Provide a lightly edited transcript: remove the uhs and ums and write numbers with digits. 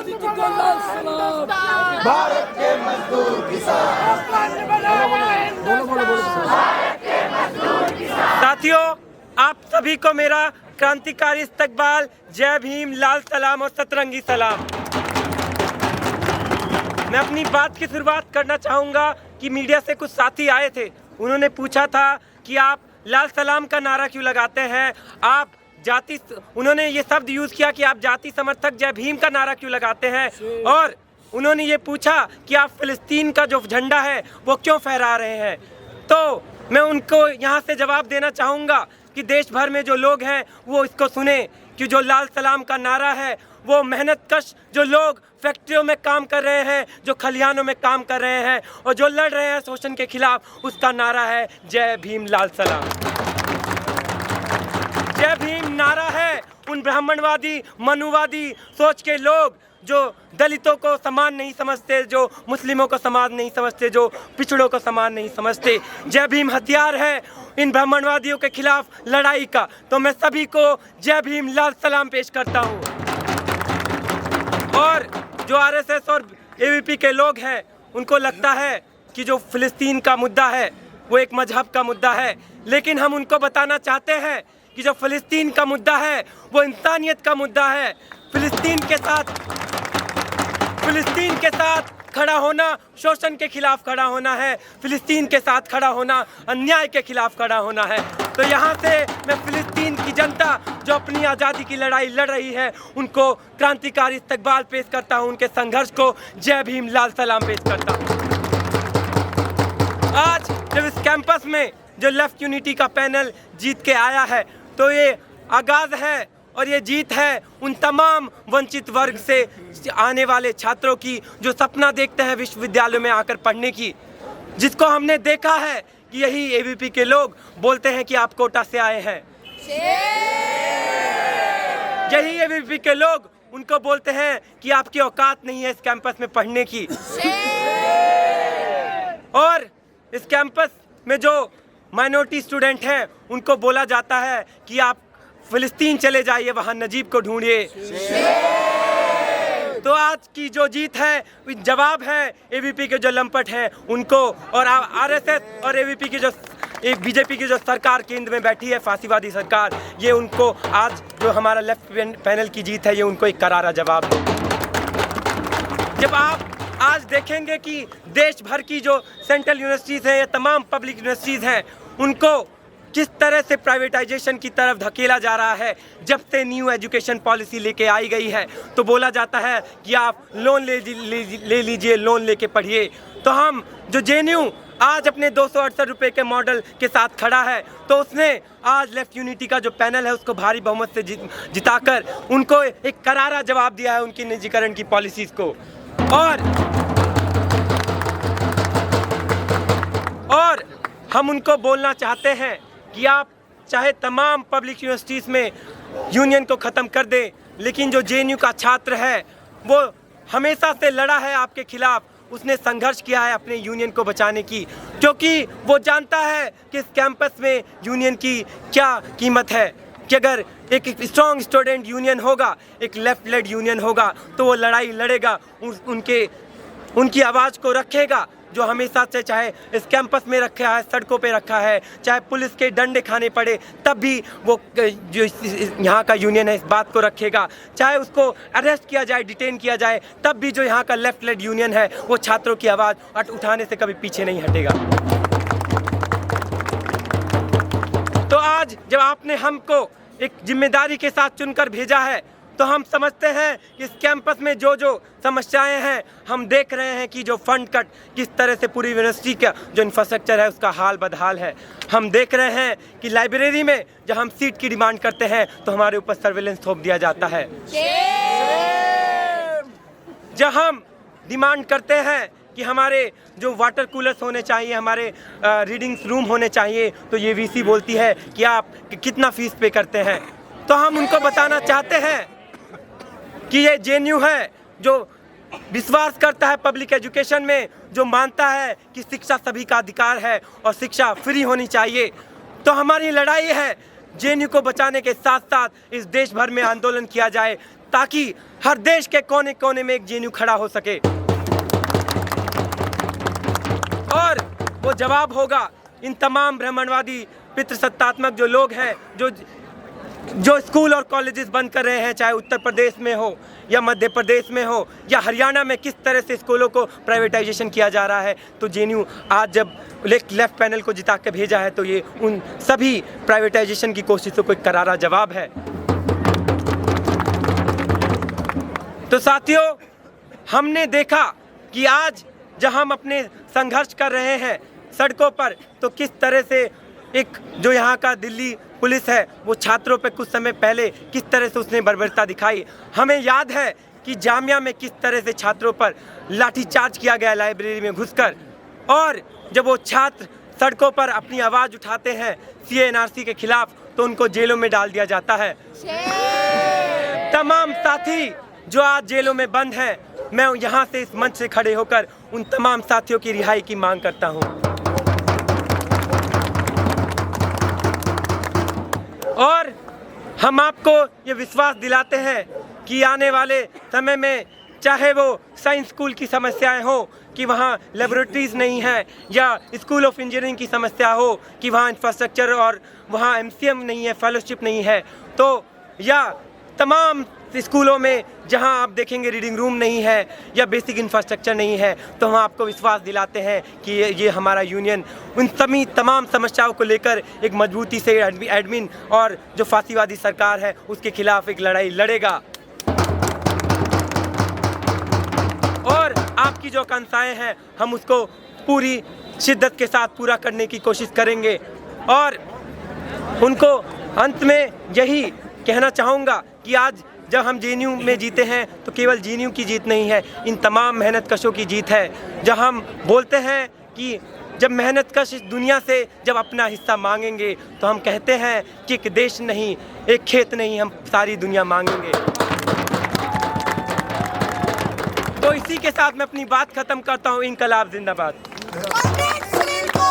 गांधी जी को लाल सलाम। भारत के मजदूर किसान। साथियों, आप सभी को मेरा क्रांतिकारी इस्तकबाल, जय भीम, लाल सलाम और सतरंगी सलाम। मैं अपनी बात की शुरुआत करना चाहूँगा कि मीडिया से कुछ साथी आए थे। उन्होंने पूछा था कि आप लाल सलाम का नारा क्यों लगाते हैं, आप जाति, उन्होंने ये शब्द यूज़ किया कि आप जाति समर्थक जय भीम का नारा क्यों लगाते हैं, और उन्होंने ये पूछा कि आप फिलिस्तीन का जो झंडा है वो क्यों फहरा रहे हैं। तो मैं उनको यहाँ से जवाब देना चाहूँगा कि देश भर में जो लोग हैं वो इसको सुने कि जो लाल सलाम का नारा है वो मेहनतकश जो लोग फैक्ट्रियों में काम कर रहे हैं, जो खलिहानों में काम कर रहे हैं और जो लड़ रहे हैं शोषण के खिलाफ, उसका नारा है जय भीम लाल सलाम। जय भीम नारा है उन ब्राह्मणवादी मनुवादी सोच के लोग जो दलितों को समान नहीं समझते, जो मुस्लिमों को समान नहीं समझते, जो पिछड़ों को समान नहीं समझते। जय भीम हथियार है इन ब्राह्मणवादियों के खिलाफ लड़ाई का। तो मैं सभी को जय भीम लाल सलाम पेश करता हूँ। और जो आरएसएस और एबीवीपी के लोग हैं उनको लगता है कि जो फिलिस्तीन का मुद्दा है वो एक मजहब का मुद्दा है, लेकिन हम उनको बताना चाहते हैं कि जो फिलिस्तीन का मुद्दा है वो इंसानियत का मुद्दा है। फिलिस्तीन के साथ खड़ा होना शोषण के खिलाफ खड़ा होना है, फिलिस्तीन के साथ खड़ा होना अन्याय के खिलाफ खड़ा होना है। तो यहाँ से मैं फिलिस्तीन की जनता जो अपनी आज़ादी की लड़ाई लड़ रही है उनको क्रांतिकारी इस्तकबाल पेश करता हूँ, उनके संघर्ष को जय भीम लाल सलाम पेश करता हूँ। आज जब इस कैंपस में जो लेफ्ट यूनिटी का पैनल जीत के आया है तो ये आगाज़ है और ये जीत है उन तमाम वंचित वर्ग से आने वाले छात्रों की जो सपना देखते हैं विश्वविद्यालय में आकर पढ़ने की, जिसको हमने देखा है कि यही एबीवीपी के लोग बोलते हैं कि आप कोटा से आए हैं। यही एबीवीपी के लोग उनको बोलते हैं कि आपकी औकात नहीं है इस कैंपस में पढ़ने की। और इस कैंपस में जो माइनॉरिटी स्टूडेंट हैं उनको बोला जाता है कि आप फिलिस्तीन चले जाइए, वहाँ नजीब को ढूंढिए। तो आज की जो जीत है जवाब है एबीवीपी के जो लंपट हैं उनको, और आरएसएस और एबीवीपी की जो बीजेपी की जो सरकार केंद्र में बैठी है फांसीवादी सरकार, ये उनको आज जो हमारा लेफ्ट पैनल की जीत है ये उनको एक करारा जवाब है। जब आप आज देखेंगे कि देश भर की जो सेंट्रल यूनिवर्सिटीज़ हैं या तमाम पब्लिक यूनिवर्सिटीज़ हैं उनको किस तरह से प्राइवेटाइजेशन की तरफ धकेला जा रहा है, जब से न्यू एजुकेशन पॉलिसी लेके आई गई है तो बोला जाता है कि आप लोन ले लीजिए, लोन लेके पढ़िए। तो हम जो जेएनयू आज अपने 268 रुपये के मॉडल के साथ खड़ा है तो उसने आज लेफ्ट यूनिटी का जो पैनल है उसको भारी बहुमत से जिताकर उनको एक करारा जवाब दिया है उनकी निजीकरण की पॉलिसीज़ को। और हम उनको बोलना चाहते हैं कि आप चाहे तमाम पब्लिक यूनिवर्सिटीज़ में यूनियन को ख़त्म कर दें, लेकिन जो जेएनयू का छात्र है वो हमेशा से लड़ा है आपके खिलाफ, उसने संघर्ष किया है अपने यूनियन को बचाने की, क्योंकि वो जानता है कि इस कैंपस में यूनियन की क्या कीमत है। कि अगर एक स्ट्रॉन्ग स्टूडेंट यूनियन होगा, एक लेफ्ट लेड यूनियन होगा तो वो लड़ाई लड़ेगा, उनकी आवाज़ को रखेगा जो हमेशा से चाहे इस कैंपस में रखा है, सड़कों पे रखा है, चाहे पुलिस के डंडे खाने पड़े तब भी वो जो यहाँ का यूनियन है इस बात को रखेगा, चाहे उसको अरेस्ट किया जाए, डिटेन किया जाए, तब भी जो यहाँ का लेफ्ट लेड यूनियन है वो छात्रों की आवाज़ उठाने से कभी पीछे नहीं हटेगा। तो आज जब आपने हमको एक जिम्मेदारी के साथ चुनकर भेजा है तो हम समझते हैं कि इस कैंपस में जो जो समस्याएं हैं, हम देख रहे हैं कि जो फंड कट किस तरह से पूरी यूनिवर्सिटी का जो इंफ्रास्ट्रक्चर है उसका हाल बदहाल है। हम देख रहे हैं कि लाइब्रेरी में जब हम सीट की डिमांड करते हैं तो हमारे ऊपर सर्विलेंस थोप दिया जाता है। जब हम डिमांड करते हैं कि हमारे जो वाटर कूलर्स होने चाहिए, हमारे रीडिंग रूम होने चाहिए, तो ये वीसी बोलती है कि आप कितना फीस पे करते हैं। तो हम उनको बताना चाहते हैं कि ये जेएनयू है जो विश्वास करता है पब्लिक एजुकेशन में, जो मानता है कि शिक्षा सभी का अधिकार है और शिक्षा फ्री होनी चाहिए। तो हमारी लड़ाई है जेएनयू को बचाने के साथ साथ इस देश भर में आंदोलन किया जाए ताकि हर देश के कोने कोने में एक जेएनयू खड़ा हो सके। और वो जवाब होगा इन तमाम ब्राह्मणवादी पितृसत्तात्मक जो लोग हैं, जो स्कूल और कॉलेजेस बंद कर रहे हैं, चाहे उत्तर प्रदेश में हो या मध्य प्रदेश में हो या हरियाणा में किस तरह से स्कूलों को प्राइवेटाइजेशन किया जा रहा है। तो जेएनयू आज जब लेफ्ट पैनल को जिता के भेजा है तो ये उन सभी प्राइवेटाइजेशन की कोशिशों को एक करारा जवाब है। तो साथियों, हमने देखा कि आज जब हम अपने संघर्ष कर रहे हैं सड़कों पर, तो किस तरह से एक जो यहाँ का दिल्ली पुलिस है वो छात्रों पे कुछ समय पहले किस तरह से उसने बर्बरता दिखाई। हमें याद है कि जामिया में किस तरह से छात्रों पर लाठीचार्ज किया गया लाइब्रेरी में घुसकर, और जब वो छात्र सड़कों पर अपनी आवाज़ उठाते हैं सीए एनआरसी के खिलाफ तो उनको जेलों में डाल दिया जाता है। तमाम साथी जो आज जेलों में बंद हैं, मैं यहाँ से इस मंच से खड़े होकर उन तमाम साथियों की रिहाई की मांग करता हूँ। और हम आपको ये विश्वास दिलाते हैं कि आने वाले समय में चाहे वो साइंस स्कूल की समस्याएं हो कि वहाँ लेबोरेटरीज नहीं है, या स्कूल ऑफ इंजीनियरिंग की समस्या हो कि वहाँ इंफ्रास्ट्रक्चर और वहाँ एमसीएम नहीं है, फेलोशिप नहीं है, तो या तमाम स्कूलों में जहां आप देखेंगे रीडिंग रूम नहीं है या बेसिक इंफ्रास्ट्रक्चर नहीं है, तो हम आपको विश्वास दिलाते हैं कि ये हमारा यूनियन उन तमाम समस्याओं को लेकर एक मजबूती से एडमिन और जो फांसीवादी सरकार है उसके खिलाफ एक लड़ाई लड़ेगा। और आपकी जो आकांक्षाएं हैं हम उसको पूरी शिद्दत के साथ पूरा करने की कोशिश करेंगे। और उनको अंत में यही कहना चाहूँगा कि आज जब हम जेएनयू में जीते हैं तो केवल जेएनयू की जीत नहीं है, इन तमाम मेहनतकशों की जीत है। जब हम बोलते हैं कि जब मेहनतकश इस दुनिया से जब अपना हिस्सा मांगेंगे तो हम कहते हैं कि एक देश नहीं, एक खेत नहीं, हम सारी दुनिया मांगेंगे। तो इसी के साथ मैं अपनी बात ख़त्म करता हूँ। इंकलाब जिंदाबाद।